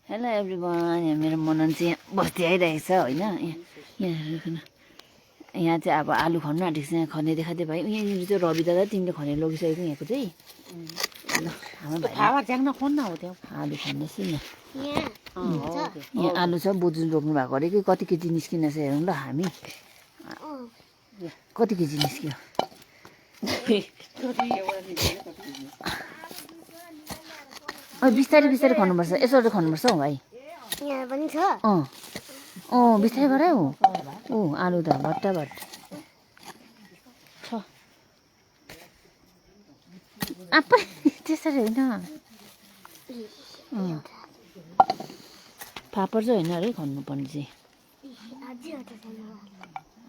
Hello everyone, यहाँ मेरो मनन चाहिँ यहाँ बस्दै आइरहेको छ होइन। यहाँ चाहिँ अब आलु खन्नु आँटेको छ। यहाँ खन्ने देखाउँदै भाइ यहाँनिर चाहिँ रवि दादा तिमीले खनेर लगिसकेको यहाँको चाहिँ ल हाम्रो भाइ आलु खन्दैछु न। यहाँ आलु छ, बोजू रोप्नु भएको अरे कि कति केजी निस्किन छ हेरौँ ल हामी। कति केजी निस्क्यो बिस्तारै बिस्तारै खन्नुपर्छ, यसो खन्नुपर्छ हौ भाइ। बिस्तारै गरायो आलु त भट्टाभट छ। आप्पै त्यसरी होइन, फापर चाहिँ होइन अरे खन्नुपर्ने चाहिँ।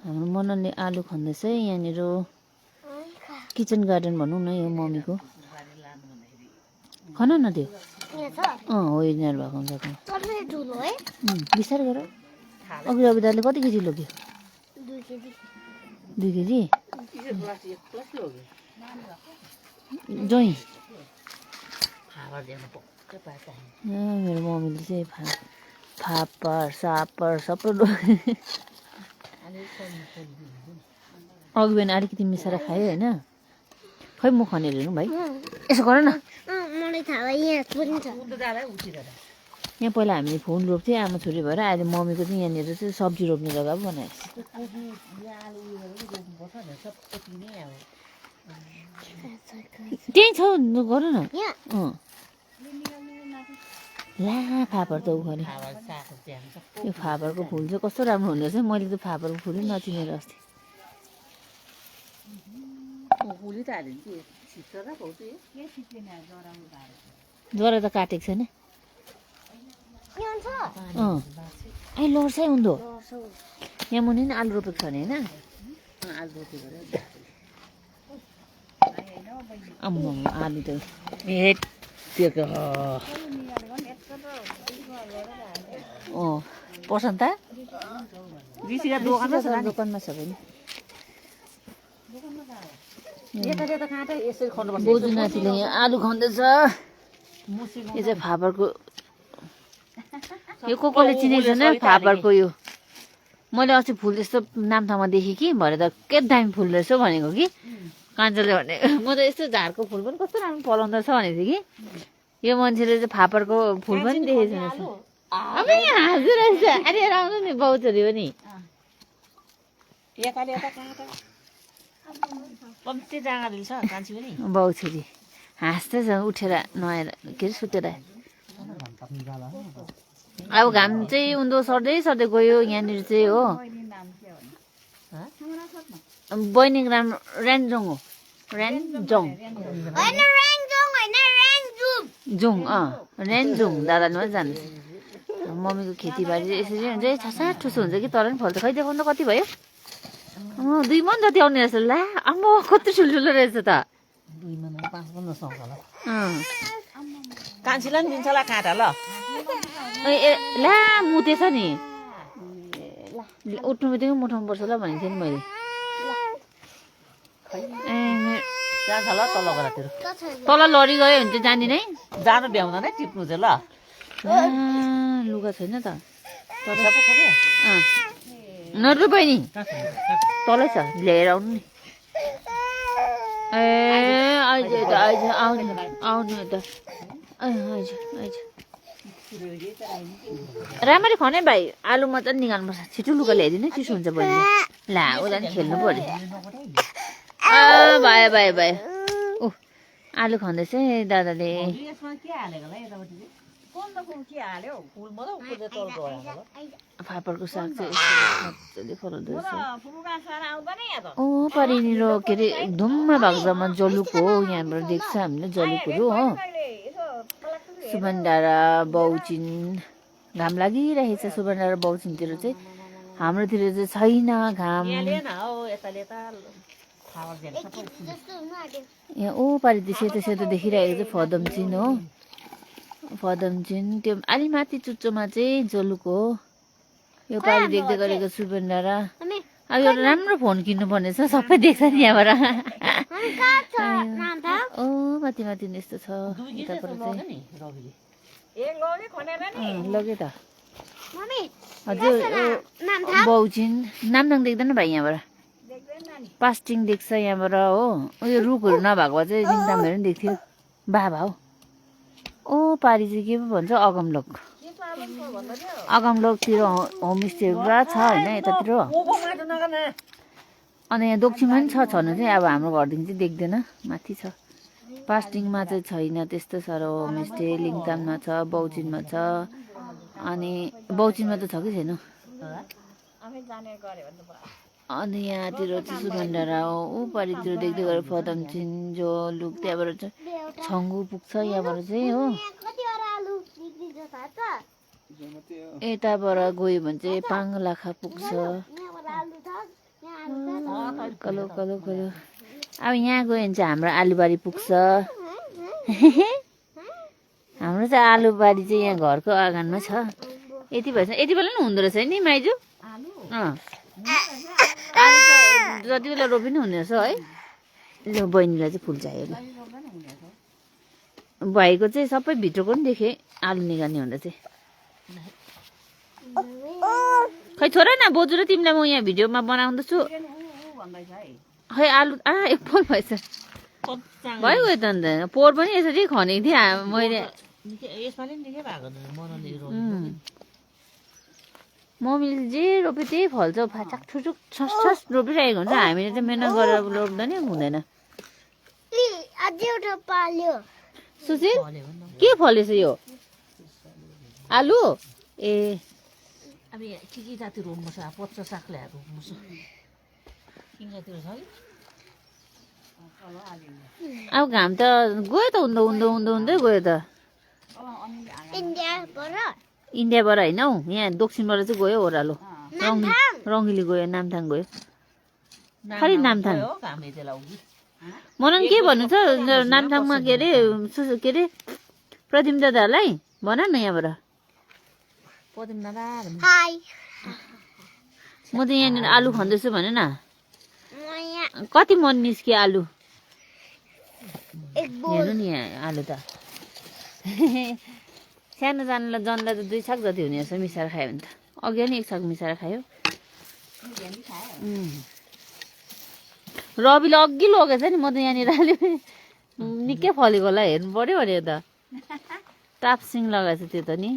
हाम्रो मननले आलु खन्दैछ यहाँनिर। किचन गार्डन भनौँ न यो मम्मीको। खन न त्यो हो यिनीहरू भएको हुन्छ। बिस्तारै गर। अघि रवि दाले कति केजी लग्यो? 2 केजी जहीँ। मेरो मम्मीले चाहिँ फापर सापर सबै अघि बिहान अलिकति मिसाएर खायो होइन। खै म खनेर हेरौँ भाइ, यसो गर न। यहाँ पहिला हामीले फुल रोप्थ्यौँ आमा छोरी भएर, अहिले मम्मीको चाहिँ यहाँनिर चाहिँ सब्जी रोप्ने जग्गा पो बनाएको छ। त्यही छ गर न। ला फापर त उखले। यो फापरको फुल चाहिँ कस्तो राम्रो हुँदो रहेछ। मैले त फापरको फुलै नचिनेर अस्ति। जरा त काटेको छैन। ए लड्छ है उन्दो। यहाँ मुनि नि आलु रोपेको छ नि होइन। आलु त पर्छ नि त। दोकानमा छ भने बोजू नातिले यहाँ आलु खन्दैछ। यो चाहिँ फापरको, यो कसले चिनेको छैन फापरको। यो मैले अस्ति फुल यस्तो नामथामा देखेँ कि भरे त के दामी फुल रहेछ भनेको कि कान्छोले भने। म त यस्तो झारको फुल पनि कस्तो राम्रो फलाउँदो रहेछ भनेको थिएँ कि यो मान्छेले चाहिँ फापरको फुल पनि देखेको छैन। अब यहाँ हाँस्दो रहेछ। अरे आउनु नि बाउ छोरी पनि। बाउ छोरी हाँस्दैछ उठेर नआएर के अरे सुतेर। अब घाम चाहिँ उन्दो सर्दै सर्दै गयो यहाँनिर चाहिँ हो। बहिनीको नाम ऱ्यान्जोङ हो। ऱ्यान्जोङ ऱ्यान्जोङ दादाले मात्रै जान्छ। मम्मीको खेतीबारी चाहिँ यसरी हुन्छ है, छसा ठुसो हुन्छ कि तर पनि फल त खै देखाउनु त कति भयो। 2 मन जति आउने रहेछ। ला आम्मा कति ठुल्ठुलो रहेछ त। कान्छीलाई पनि दिन्छ होला काँटा ल। ला मुतेछ नि। उठ्नु बित्तिकै मुठाउनु पर्छ ल भनेको थिएँ नि मैले। जान्छ ल तल गरातिर। तल लडी गयो भने चाहिँ जाँदिन है। जानु भ्याउँदैन है टिप्नु चाहिँ ल। लुगा छैन त। नरु बहिनी तलै छ, ल्याएर आउनु नि। ए आइज त आइज आउनु आउनु त आइज आइज। राम्ररी खने भाइ, आलु मजाले निकाल्नुपर्छ। छिटो लुगा ल्याइदिनु चिसो हुन्छ बहिनी। ला उता नि खेल्नु पऱ्यो। भयो भयो भयो। आलु खन्दैछ है दादाले। फापरको साग चाहिँ मजाले फलाउँदो रहेछ। पारिनिर के अरे धुम्म भएको जम्मा जलुक हो। यहाँबाट देख्छ हामीले जलुकहरू हो। सुबनडाँडा बाउचिन घाम लागिरहेछ। सुबनडाँडा बाउचिनतिर चाहिँ, हाम्रोतिर चाहिँ छैन घाम। यहाँ पारि त्यो सेतो सेतो देखिरहेको चाहिँ फदमचिन हो। फदमचिन त्यो अलि माथि चुच्चोमा चाहिँ जलुक हो। यो पारि देख्दै गरेको सुबनडाँडा। अब एउटा राम्रो फोन किन्नुपर्ने छ, सबै देख्छ नि यहाँबाट। माथि माथि यस्तो छ। यताबाट चाहिँ लगे त मम्मी हजुर नाम थाहा बौचिन नामथाङ देख्दैन भाइ यहाँबाट पास्टिङ देख्छ यहाँबाट हो उयो रुखहरू नभएको भए चाहिँ रिङतामहरू पनि देख्थ्यो बाबा हो ओ पारि चाहिँ के पो भन्छ अगमलोक अगमलोकतिर होमस्टेहरू पुरा छ होइन यतातिर अनि यहाँ दोक्सीमा पनि छ छनु चाहिँ अब हाम्रो घरदेखि चाहिँ देख्दैन माथि छ पास्टिङमा चाहिँ छैन त्यस्तो साह्रो होमस्टे लिङताममा छ बौचिनमा छ अनि बौचिनमा त छ कि छैन अनि यहाँतिर चिसो भण्डारा हो ऊ पारितिर देख्दै गएर फदमचिन जो लुक त्यहाँबाट चाहिँ छङ्गु पुग्छ यहाँबाट चाहिँ हो यताबाट गयो भने चाहिँ पाङलाखा पुग्छ कलो कलो कलो अब यहाँ गयो भने चाहिँ हाम्रो आलुबारी पुग्छ हाम्रो चाहिँ आलुबारी चाहिँ यहाँ घरको आँगनमा छ यति भएछ यति बेला पनि हुँदो रहेछ नि माइजू आलु त जति बेला रोपे नि हुने रहेछ है ल बहिनीलाई चाहिँ फुल चाहियो ल भाइको चाहिँ सबै भित्रको पनि देखेँ आलु निकाल्ने हुँदा चाहिँ खै छोरा न बोजू र तिमीलाई म यहाँ भिडियोमा बनाउँदैछु खै आलु एक पोल भएछ भयो गयो त अन्त पोहोर पनि यसरी खनेको थिएँ मैले मम्मीले जे रोप्यो त्यही फल्छ फाचाक ठुचुक छस रोपिरहेको हुन्छ हामीले चाहिँ मेहनत गरेर रोप्दा नि हुँदैन सुशील के फलेछ यो आलु ए अब के जाति रोप्नु छ पच्चा साग ल्याएर रोप्नु छ किनतिर छ अब घाम त गयो त हुँदो हुँदो हुँदो हुँदै गयो त इन्डियाबाट होइन हौ यहाँ दक्षिणबाट चाहिँ गयो ओह्रालो रङ्गिली गयो नामथाङ गयो खालि नामथाङ मलाई के भन्नु छ नामथाङमा के अरे प्रतिम दादाहरूलाई भन न यहाँबाट म त यहाँनिर आलु खन्दैछु भने न कति मन निस्क्यो आलु हेर्नु नि यहाँ आलु त सानो सानोलाई जनलाई त 2 छाक जति हुने रहेछ मिसाएर खायो भने त अघि नि 1 छाक मिसाएर खायो रविले अघि लगेछ नि म त यहाँनिर आलु निकै फलेको होला हेर्नु पर्यो भने त टापसिङ लगाएछ त्यो त नि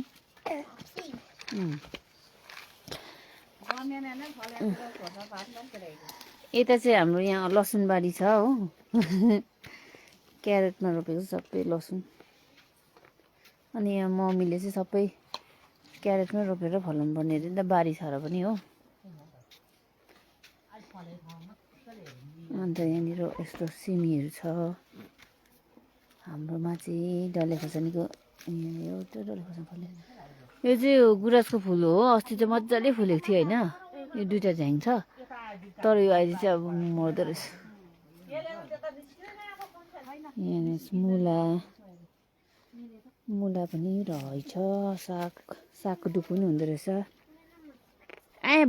यता चाहिँ हाम्रो यहाँ लसुन बारी छ हो क्यारेटमा रोपेको सबै लसुन अनि यहाँ मम्मीले चाहिँ सबै क्यारेटमै रोपेर फलाउनु पर्ने अरे नि त बारी छ र पनि हो अन्त यहाँनिर यस्तो सिमीहरू छ हाम्रोमा चाहिँ डल्ले खोर्सानीको एउटा डल्ले खोर्सानी फल्यो यो चाहिँ गुराँसको फुल हो अस्ति चाहिँ मजाले फुलेको थियो होइन यो 2टा झ्याङ छ तर यो अहिले चाहिँ अब मर्दो रहेछ यहाँ मुला पनि रहेछ सागको डुकु पनि हुँदो रहेछ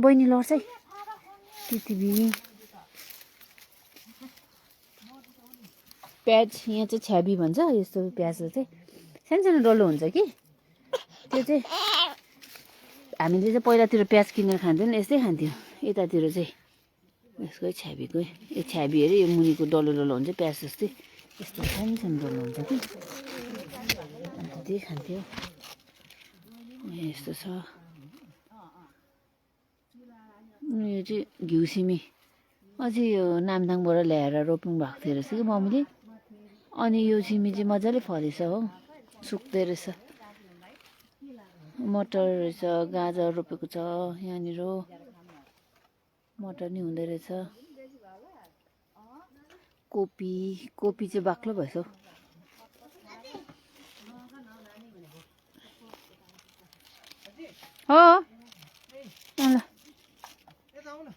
बहिनी लड्छ है तितिबी प्याज यहाँ चाहिँ छ्याबी भन्छ यस्तो प्याज चाहिँ सानो डल्लो हुन्छ कि त्यो चाहिँ हामीले चाहिँ पहिलातिर प्याज किनेर खान्थ्यौँ नि यस्तै खान्थ्यौँ यतातिर चाहिँ यसकै छ्याबीकै यो छ्याबी अरे यो मुनिको डल्लो हुन्छ प्याज जस्तै यस्तो सानो डल्लो हुन्छ कि अन्त त्यही खान्थ्यो यस्तो छ यो चाहिँ घिउ सिमी अझै यो नामथाङबाट ल्याएर रोप्नु भएको थियो रहेछ कि मम्मीले अनि यो सिमी चाहिँ मजाले फलेछ हो सुक्दै रहेछ मटर रहेछ गाजर रोपेको छ यहाँनिर मटर नि हुँदै रहेछ कोपी चाहिँ बाक्लो भएछ हो ल